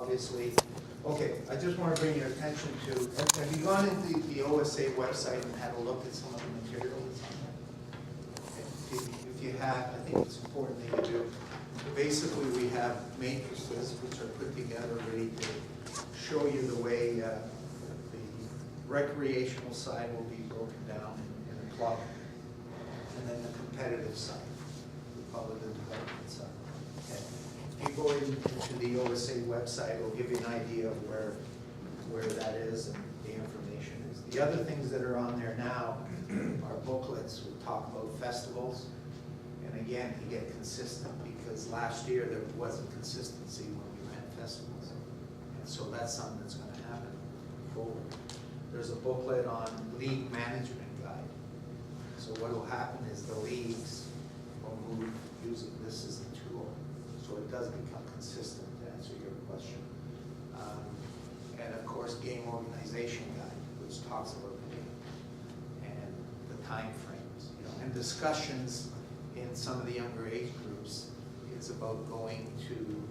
obviously. Okay, I just want to bring your attention to, have you gone into the OSA website and had a look at some of the material that's on there? Okay, if you have, I think it's important that you do. So basically, we have matrices which are put together ready to show you the way the recreational side will be broken down in a club, and then the competitive side, we call it the development side. Okay. If you go into the OSA website, it'll give you an idea of where that is and the information is. The other things that are on there now are booklets. We talk about festivals, and again, you get consistent, because last year there wasn't consistency when we ran festivals, and so that's something that's going to happen forward. There's a booklet on league management guide. So what will happen is the leagues will move using this as a tool, so it does become consistent, to answer your question. And of course, game organization guide, which talks about the game and the time frames, and discussions in some of the younger age groups. It's about going to,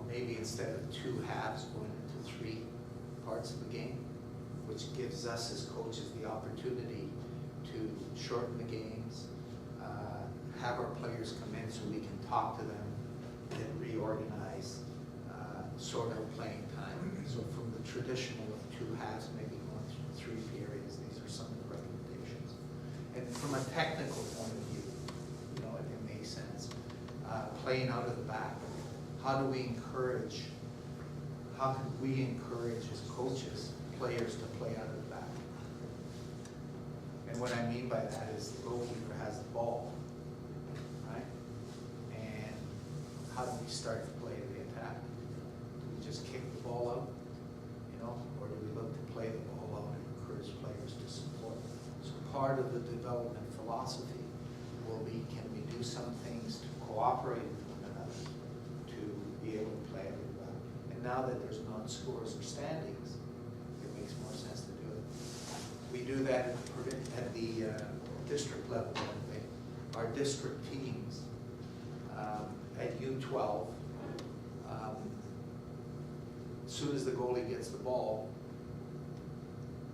maybe instead of 2 halves, going into 3 parts of the game, which gives us as coaches the opportunity to shorten the games, have our players come in so we can talk to them, and reorganize, sort out playing time. So from the traditional of 2 halves, maybe going through 3 periods, these are some of the recommendations. And from a technical point of view, if it makes sense, playing out of the back, how can we encourage as coaches, players to play out of the back? And what I mean by that is the goalkeeper has the ball, right? And how do we start to play the attack? Do we just kick the ball out, or do we look to play the ball out and encourage players to support? So part of the development philosophy will be, can we do some things to cooperate with one another to be able to play out of the back? And now that there's not scores or standings, it makes more sense to do it. We do that at the district level. Our district teams at U12, as soon as the goalie gets the ball,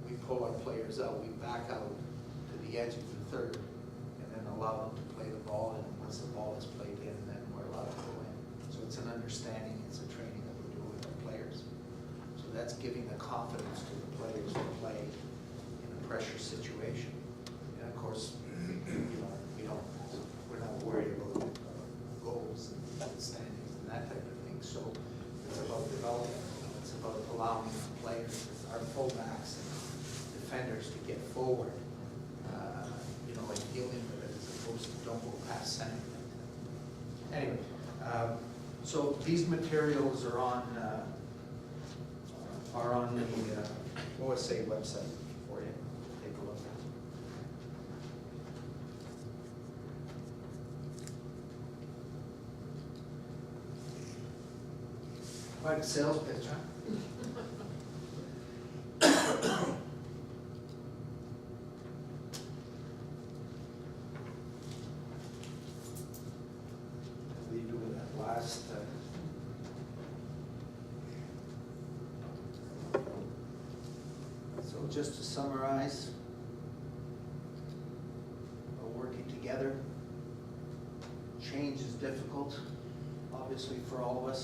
we pull our players out. We back out to the edge of the third, and then allow them to play the ball. And once the ball is played in, then we're allowed to go in. So it's an understanding, it's a training that we do with our players. So that's giving the confidence to the players to play in a pressure situation. And of course, we're not worried about goals and standings and that type of thing. So it's about development. It's about allowing the players, our fullbacks and defenders, to get forward, and dealing with it, as opposed to don't go past center. Anyway, so these materials are on the OSA website for you. Take a look at it. Quite a sales pitch, huh? What do you do with that last? So just to summarize, we're working together. Change is difficult, obviously, for all of us.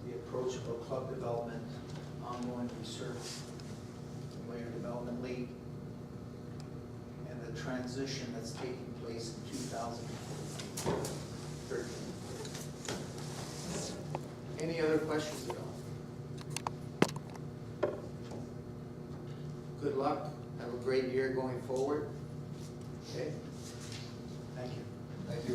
The approach of a club development, ongoing research, player development league, and the transition that's taking place in 2013. Any other questions at all? Good luck. Have a great year going forward. Okay? Thank you. Thank you.